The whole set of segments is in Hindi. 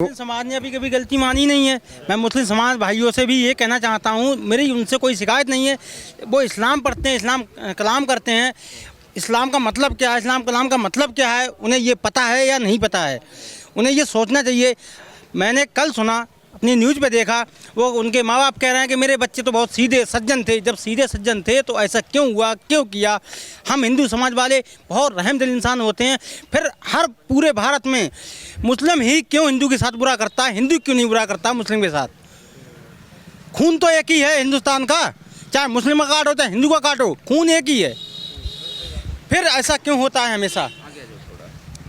मुस्लिम समाज ने अभी कभी गलती मानी नहीं है। मैं मुस्लिम समाज भाइयों से भी ये कहना चाहता हूँ, मेरी उनसे कोई शिकायत नहीं है। वो इस्लाम पढ़ते हैं, इस्लाम कलाम करते हैं। इस्लाम का मतलब क्या है, इस्लाम कलाम का मतलब क्या है, उन्हें ये पता है या नहीं पता है, उन्हें ये सोचना चाहिए। मैंने कल सुना, अपनी न्यूज़ पे देखा, वो उनके माँ बाप कह रहे हैं कि मेरे बच्चे तो बहुत सीधे सज्जन थे। जब सीधे सज्जन थे तो ऐसा क्यों हुआ, क्यों किया? हम हिंदू समाज वाले बहुत रहमदिल इंसान होते हैं। फिर हर पूरे भारत में मुस्लिम ही क्यों हिंदू के साथ बुरा करता है, हिंदू क्यों नहीं बुरा करता मुस्लिम के साथ? खून तो एक ही है हिंदुस्तान का, चाहे मुस्लिम का काटो चाहे हिंदू का काटो, खून एक ही है। फिर ऐसा क्यों होता है हमेशा?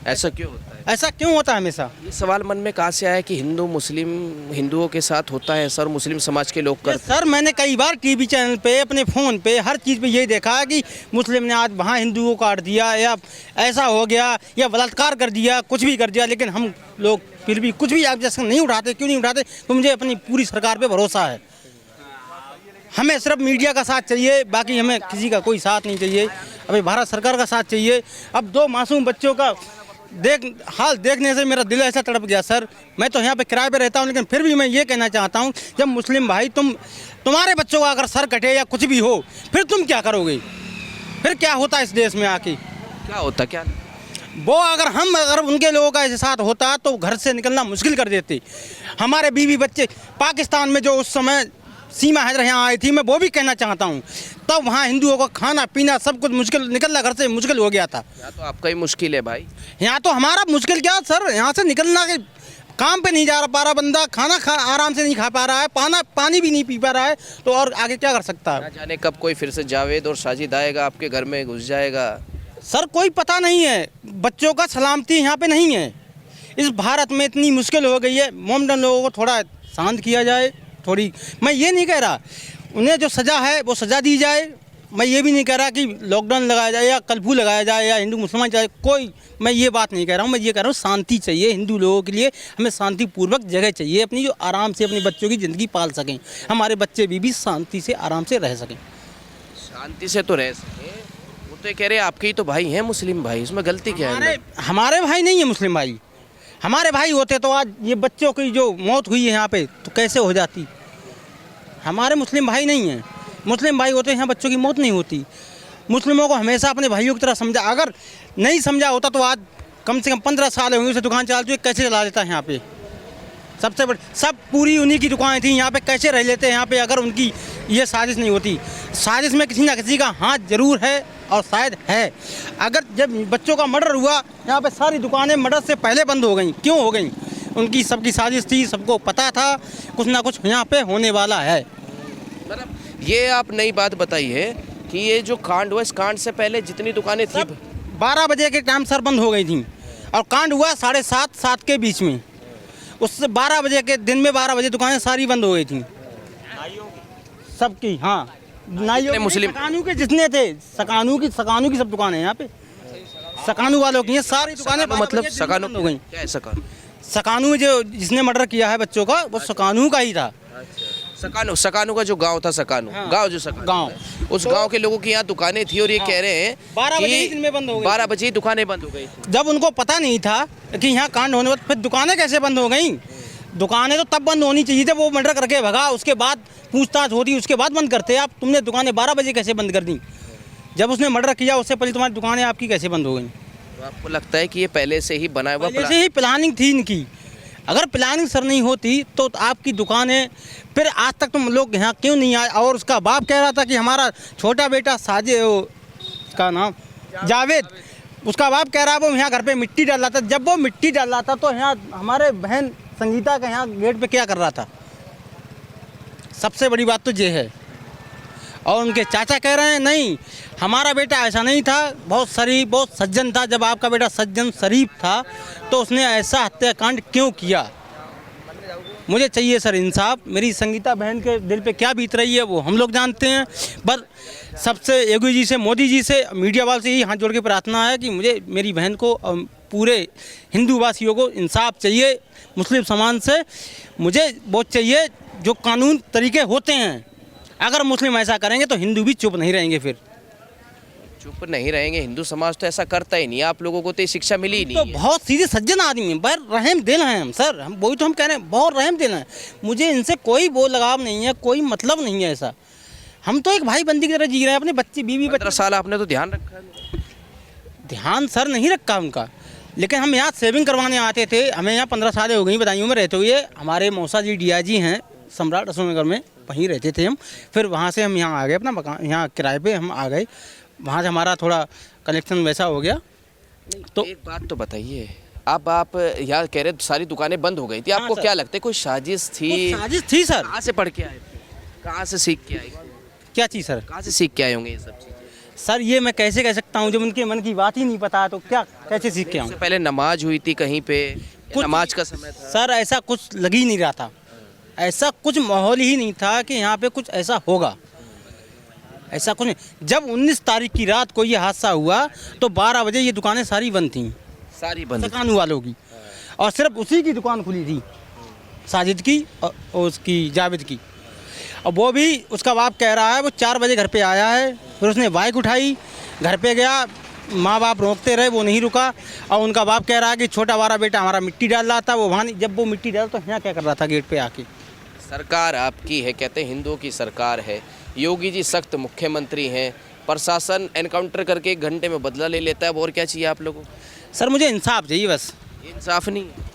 ऐसा क्यों होता है? ऐसा क्यों होता है हमेशा? ये सवाल मन में कहाँ से आया कि हिंदू मुस्लिम हिंदुओं के साथ होता है सर, मुस्लिम समाज के लोग करते सर मैंने कई बार टीवी चैनल पे, अपने फ़ोन पे, हर चीज़ पे यही देखा कि मुस्लिम ने आज वहाँ हिंदुओं को काट दिया, या ऐसा हो गया, या बलात्कार कर दिया, कुछ भी कर दिया। लेकिन हम लोग फिर भी कुछ भी आप जैसे नहीं उठाते। क्यों नहीं उठाते? तो मुझे अपनी पूरी सरकार पे भरोसा है। हमें सिर्फ मीडिया का साथ चाहिए, बाकी हमें किसी का कोई साथ नहीं चाहिए। अभी भारत सरकार का साथ चाहिए। अब 2 मासूम बच्चों का हाल देखने से मेरा दिल ऐसा तड़प गया सर। मैं तो यहाँ पे किराए पे रहता हूँ, लेकिन फिर भी मैं ये कहना चाहता हूँ, जब मुस्लिम भाई तुम्हारे बच्चों का अगर सर कटे या कुछ भी हो, फिर तुम क्या करोगे? फिर क्या होता इस देश में आके? क्या होता क्या? वो अगर उनके लोगों का ऐसे साथ होता तो घर से निकलना मुश्किल कर देते। हमारे बीवी बच्चे पाकिस्तान में जो उस समय सीमा हैदर यहाँ आई थी, मैं वो भी कहना चाहता हूँ, तब वहाँ हिंदुओं का खाना पीना सब कुछ मुश्किल, निकलना घर से मुश्किल हो गया था। यहाँ तो आपका ही मुश्किल है भाई। यहाँ तो हमारा मुश्किल क्या सर, यहाँ से निकलना के काम पे नहीं जा पा रहा बंदा, आराम से नहीं खा पा रहा है, पानी भी नहीं पी पा रहा है, तो और आगे क्या कर सकता है? ना जाने कब कोई फिर से जावेद और साजिद आएगा, आपके घर में घुस जाएगा। सर कोई पता नहीं है, बच्चों का सलामती यहाँ पे नहीं है। इस भारत में इतनी मुश्किल हो गई है, मोमडन लोगों को थोड़ा शांत किया जाए। थोड़ी, मैं ये नहीं कह रहा उन्हें जो सज़ा है वो सज़ा दी जाए। मैं ये भी नहीं कह रहा कि लॉकडाउन लगाया जाए या कर्फ्यू लगाया जाए या हिंदू मुसलमान जाए, कोई, मैं ये बात नहीं कह रहा हूँ। मैं ये कह रहा हूँ शांति चाहिए हिंदू लोगों के लिए। हमें शांतिपूर्वक जगह चाहिए अपनी, जो आराम से अपने बच्चों की ज़िंदगी पाल सकें, हमारे बच्चे भी शांति से आराम से रह सकें। शांति से तो रह सके, वो तो कह रहे आपके ही तो भाई हैं मुस्लिम भाई, इसमें गलती क्या है? हमारे भाई नहीं है मुस्लिम भाई। हमारे भाई होते तो आज ये बच्चों की जो मौत हुई है यहाँ पे तो कैसे हो जाती? हमारे मुस्लिम भाई नहीं हैं। मुस्लिम भाई होते यहाँ बच्चों की मौत नहीं होती। मुस्लिमों को हमेशा अपने भाइयों की तरह समझा, अगर नहीं समझा होता तो आज कम से कम 15 साल होंगे उसे दुकान चलाते हुए, कैसे चला लेता है यहाँ पे? सबसे बड़ी सब पूरी उन्हीं की दुकानें थी यहाँ पे, कैसे रह लेते हैं यहाँ पे अगर उनकी ये साजिश नहीं होती? साजिश में किसी ना किसी का हाथ जरूर है और शायद है। अगर जब बच्चों का मर्डर हुआ, यहाँ पे सारी दुकानें मर्डर से पहले बंद हो गई। क्यों हो गई? उनकी सबकी साजिश थी, सबको पता था कुछ ना कुछ यहाँ पे होने वाला है। मतलब ये आप नई बात बताई है कि ये जो कांड हुआ, इस कांड से पहले जितनी दुकानें थी 12 बजे के टाइम सर बंद हो गई थी, और कांड हुआ 7:30-7 के बीच में। उससे 12 बजे के दिन में 12 बजे दुकानें सारी बंद हो गई थी सबकी। हाँ, नाइयों मुस्लिम सकानू के जितने थे, सकानू की सब दुकानें यहाँ पे सकानू वालों की हैं सारी दुकानें। मतलब सकानू हो गई। क्या है सकानू? सकानू जो जिसने मर्डर किया है बच्चों का, वो सकानू का ही था। सकानू का जो गांव था, सकानू गांव, जो सकानू गांव, उस गांव के लोगों की यहाँ दुकानें थी, और ये कह रहे हैं 12 बजे ही दिन में बंद हो गई। 12 बजे ही दुकानें बंद हो गई। जब उनको पता नहीं था कि यहाँ कांड होने वाला, फिर दुकानें कैसे बंद हो गई? दुकानें तो तब बंद होनी चाहिए थी, वो मर्डर करके भगा, उसके बाद पूछताछ होती, उसके बाद बंद करते आप। तुमने दुकानें 12 बजे कैसे बंद कर दी? जब उसने मर्डर किया उससे पहले तुम्हारी दुकानें आपकी कैसे बंद हो गई? तो आपको लगता है कि ये पहले से ही बनाया हुआ, पहले से ही प्लानिंग थी इनकी? अगर प्लानिंग सर नहीं होती तो आपकी दुकानें, फिर आज तक तुम लोग यहाँ क्यों नहीं आए? और उसका बाप कह रहा था कि हमारा छोटा बेटा उसका नाम जावेद, उसका बाप कह रहा है वो यहाँ घर पे मिट्टी डाल रहा था। जब वो मिट्टी डाल रहा था तो यहाँ हमारे बहन संगीता का यहाँ गेट पे क्या कर रहा था? सबसे बड़ी बात तो ये है। और उनके चाचा कह रहे हैं नहीं, हमारा बेटा ऐसा नहीं था, बहुत शरीफ, बहुत सज्जन था। जब आपका बेटा सज्जन शरीफ था तो उसने ऐसा हत्याकांड क्यों किया? मुझे चाहिए सर इंसाफ। मेरी संगीता बहन के दिल पे क्या बीत रही है वो हम लोग जानते हैं। बस सबसे योगी जी से, मोदी जी से, मीडिया वालों से ही हाथ जोड़ के प्रार्थना है कि मुझे, मेरी बहन को, पूरे हिंदू वासियों को इंसाफ चाहिए। मुस्लिम समाज से मुझे वो चाहिए जो कानून तरीके होते हैं। अगर मुस्लिम ऐसा करेंगे तो हिंदू भी चुप नहीं रहेंगे, फिर चुप नहीं रहेंगे, हिंदू समाज तो ऐसा करता ही नहीं है, आप लोगों को तो ये शिक्षा मिली ही तो नहीं है। बहुत सीधे सज्जन आदमी हैं, पर रहम दिल हैं हम सर, हम वही तो हम कह रहे हैं, बहुत रहम दिल हैं। मुझे इनसे कोई वो लगाव नहीं है, कोई मतलब नहीं है ऐसा। हम तो एक भाई बंदी की तरह जी रहे हैं, अपने बच्चे बीवी 15 बच्चे। साल आपने तो ध्यान रखा है। ध्यान सर नहीं रखा उनका, लेकिन हम यहाँ सेविंग करवाने आते थे, हमें यहाँ 15 साल हो गई बदायूं में रहते हुए। हमारे मौसा जी DIG हैं सम्राट अशोकनगर में, वहीं रहते थे हम। फिर वहाँ से हम यहाँ आ गए, अपना मकान यहाँ किराए पे हम आ गए, वहाँ से हमारा थोड़ा कनेक्शन वैसा हो गया। तो एक बात तो बताइए, अब आप यहाँ कह रहे सारी दुकानें बंद हो गई थी, आपको सर। क्या लगता है कोई साजिश थी? वो साजिश थी सर। कहाँ से पढ़ के आए थे? कहाँ से सीख के आए? क्या चीज़ सर? कहाँ से सीख के आए होंगे ये सब चीज़ें? सर ये मैं कैसे कह सकता हूँ, जब उनके मन की बात ही नहीं पता तो क्या कैसे सीख के आऊँ? उससे पहले नमाज हुई थी कहीं पे, कुछ- नमाज का समय था? सर ऐसा कुछ लग ही नहीं रहा था, ऐसा कुछ माहौल ही नहीं था कि यहाँ पे कुछ ऐसा होगा, ऐसा कुछ नहीं। जब 19 तारीख की रात को ये हादसा हुआ तो 12 बजे ये दुकानें सारी बंद थीं, सारी बंद। सकानू वालों की, और सिर्फ उसी की दुकान खुली थी, साजिद की और उसकी जावेद की। और वो भी उसका बाप कह रहा है वो 4 बजे घर पे आया है, फिर उसने बाइक उठाई, घर पे गया, माँ बाप रोकते रहे, वो नहीं रुका। और उनका बाप कह रहा है कि छोटा वाला बेटा हमारा मिट्टी डाल रहा था, वो वहाँ जब वो मिट्टी डाल तो यहाँ क्या कर रहा था गेट पे आके। सरकार आपकी है, कहते हैं हिंदुओं की सरकार है, योगी जी सख्त मुख्यमंत्री हैं, प्रशासन एनकाउंटर करके 1 घंटे में बदला ले लेता है, अब और क्या चाहिए आप लोगों को? सर मुझे इंसाफ चाहिए बस, ये इंसाफ नहीं है।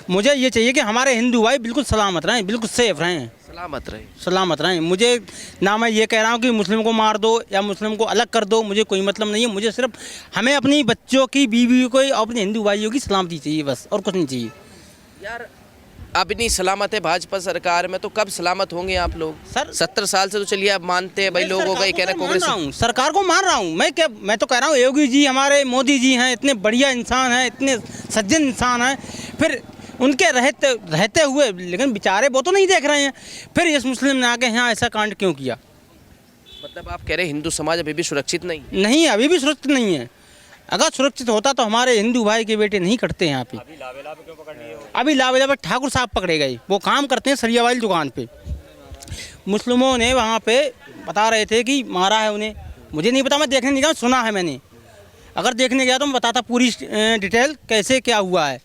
मुझे ये चाहिए कि हमारे हिंदू भाई बिल्कुल सलामत रहें, बिल्कुल सेफ रहें, सलामत रहे। सलामत रहें। मुझे ना मैं ये कह रहा हूँ कि मुस्लिम को मार दो या मुस्लिम को अलग कर दो, मुझे कोई मतलब नहीं है। मुझे सिर्फ हमें अपनी बच्चों की, बीवी को और अपने हिंदू भाइयों की सलामती चाहिए बस, और कुछ नहीं चाहिए। यार अब नहीं सलामत है भाजपा सरकार में, तो कब सलामत होंगे आप लोग? सर 70 साल से तो चलिए आप मानते हैं भाई, लोगों का ये कहना कांग्रेस। सरकार को मान रहा हूँ मैं तो कह रहा हूँ योगी जी हमारे मोदी जी हैं, इतने बढ़िया इंसान हैं, इतने सज्जन इंसान हैं, फिर उनके रहते हुए लेकिन बेचारे वो तो नहीं देख रहे हैं, फिर इस मुस्लिम ने आके यहाँ ऐसा कांड क्यों किया? मतलब आप कह रहे हैं हिंदू समाज अभी भी सुरक्षित नहीं? अभी भी सुरक्षित नहीं है। अगर सुरक्षित होता तो हमारे हिंदू भाई के बेटे नहीं कटते यहाँ पे। अभी लावेला ठाकुर साहब पकड़े गए, वो काम करते हैं सरिया वाली दुकान पे। मुस्लिमों ने वहाँ पे बता रहे थे कि मारा है उन्हें, मुझे नहीं पता, मैं देखने नहीं गया, सुना है मैंने। अगर देखने गया तो मैं बताता पूरी डिटेल कैसे क्या हुआ है।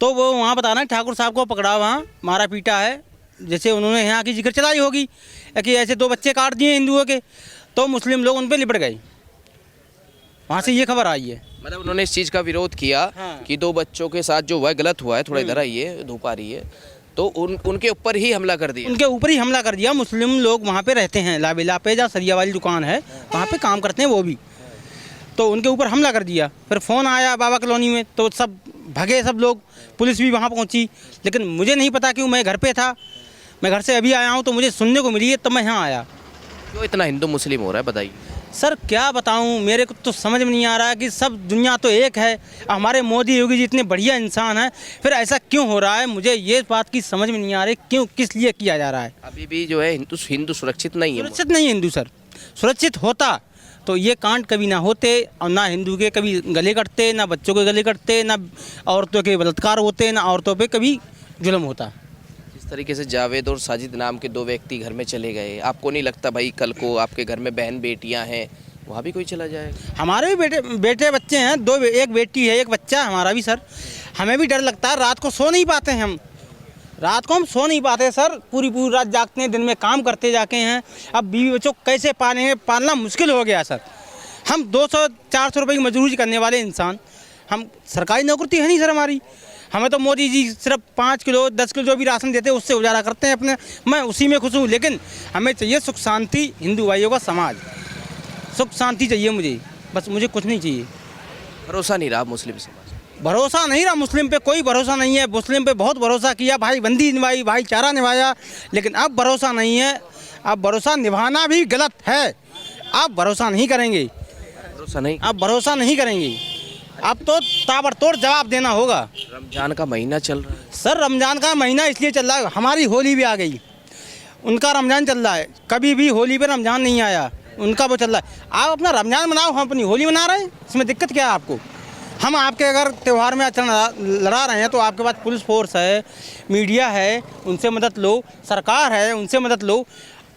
तो वो वहाँ बता रहे हैं ठाकुर साहब को पकड़ा, वहाँ मारा पीटा है, जैसे उन्होंने यहाँ की जिक्र चलाई होगी कि ऐसे 2 बच्चे काट दिए हिंदुओं के, तो मुस्लिम लोग उन पर लिपट गए, वहाँ से ये खबर आई है। मतलब उन्होंने इस चीज़ का विरोध किया कि 2 बच्चों के साथ जो हुआ है गलत हुआ है, थोड़ा इधर आइए, धूप आ रही है, तो उनके ऊपर ही हमला कर दिया। उनके ऊपर ही हमला कर दिया। मुस्लिम लोग वहाँ पे रहते हैं, लावेला पे जहाँ सरिया वाली दुकान है वहाँ पे काम करते हैं वो भी, तो उनके ऊपर हमला कर दिया। फिर फ़ोन आया बाबा कॉलोनी में, तो सब भगे सब लोग, पुलिस भी वहाँ पहुँची, लेकिन मुझे नहीं पता क्यों, मैं घर पे था, मैं घर से अभी आया हूँ तो मुझे सुनने को मिली है, तब मैं यहाँ आया। क्यों इतना हिंदू मुस्लिम हो रहा है बताइए? सर क्या बताऊं, मेरे को तो समझ में नहीं आ रहा है कि सब दुनिया तो एक है, हमारे मोदी योगी जी इतने बढ़िया इंसान हैं, फिर ऐसा क्यों हो रहा है? मुझे ये बात की समझ में नहीं आ रही, क्यों, किस लिए किया जा रहा है? अभी भी जो है हिंदू सुरक्षित नहीं है। सुरक्षित नहीं है हिंदू सर। सुरक्षित होता तो ये कांड कभी ना होते, और ना हिंदू के कभी गले कटते, ना बच्चों के गले कटते, ना औरतों के बलात्कार होते, ना औरतों पे कभी जुल्म होता। जिस तरीके से जावेद और साजिद नाम के 2 व्यक्ति घर में चले गए, आपको नहीं लगता भाई कल को आपके घर में बहन बेटियां हैं, वहाँ भी कोई चला जाएगा? हमारे भी बेटे बच्चे हैं, 2, एक बेटी है, एक बच्चा है हमारा भी सर। हमें भी डर लगता है, रात को सो नहीं पाते हैं हम, रात को हम सो नहीं पाते सर, पूरी रात जागते हैं, दिन में काम करते जाके हैं। अब बीवी बच्चों को कैसे पालना मुश्किल हो गया सर। हम 200-400 रुपये की मजदूरी करने वाले इंसान, हम सरकारी नौकरी है नहीं सर हमारी, हमें तो मोदी जी सिर्फ 5 किलो 10 किलो जो भी राशन देते हैं उससे गुजारा करते हैं अपने, मैं उसी में खुश हूँ। लेकिन हमें चाहिए सुख शांति, हिंदू भाइयों का समाज, सुख शांति चाहिए मुझे, बस मुझे कुछ नहीं चाहिए। भरोसा नहीं रहा मुस्लिम समाज, भरोसा नहीं रहा मुस्लिम पे, कोई भरोसा नहीं है। मुस्लिम पे बहुत भरोसा किया, भाई बंदी निभाई, भाईचारा निभाया, लेकिन अब भरोसा नहीं है। अब भरोसा निभाना भी गलत है, आप भरोसा नहीं करेंगे, भरोसा नहीं, आप भरोसा नहीं करेंगे, अब तो ताबड़तोड़ जवाब देना होगा। रमजान का महीना चल रहा है सर, रमज़ान का महीना इसलिए चल रहा है, हमारी होली भी आ गई, उनका रमज़ान चल रहा है, कभी भी होली पे रमज़ान नहीं आया, उनका वो चल रहा है। आप अपना रमज़ान मनाओ, हम अपनी होली मना रहे हैं, इसमें दिक्कत क्या है आपको? हम आपके अगर त्यौहार में लड़ा रहे हैं तो आपके पास पुलिस फोर्स है, मीडिया है, उनसे मदद लो, सरकार है, उनसे मदद लो।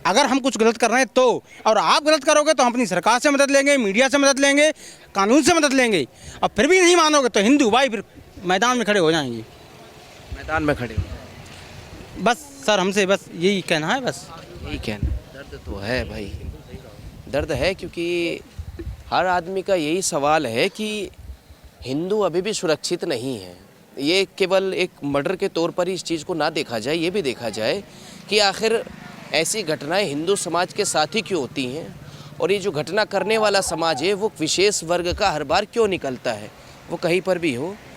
अगर हम कुछ गलत कर रहे हैं तो, और आप गलत करोगे तो हम अपनी सरकार से मदद लेंगे, मीडिया से मदद लेंगे, कानून से मदद लेंगे, और फिर भी नहीं मानोगे तो हिंदू भाई फिर मैदान में खड़े हो जाएंगे। मैदान में खड़े हो। बस सर हमसे बस यही कहना है बस। यही कहना, दर्द तो है भाई, दर्द है, क्योंकि हर आदमी का यही सवाल है कि हिंदू अभी भी सुरक्षित नहीं है। ये केवल एक मर्डर के तौर पर ही इस चीज़ को ना देखा जाए, ये भी देखा जाए कि आखिर ऐसी घटनाएं हिंदू समाज के साथ ही क्यों होती हैं, और ये जो घटना करने वाला समाज है वो विशेष वर्ग का हर बार क्यों निकलता है, वो कहीं पर भी हो।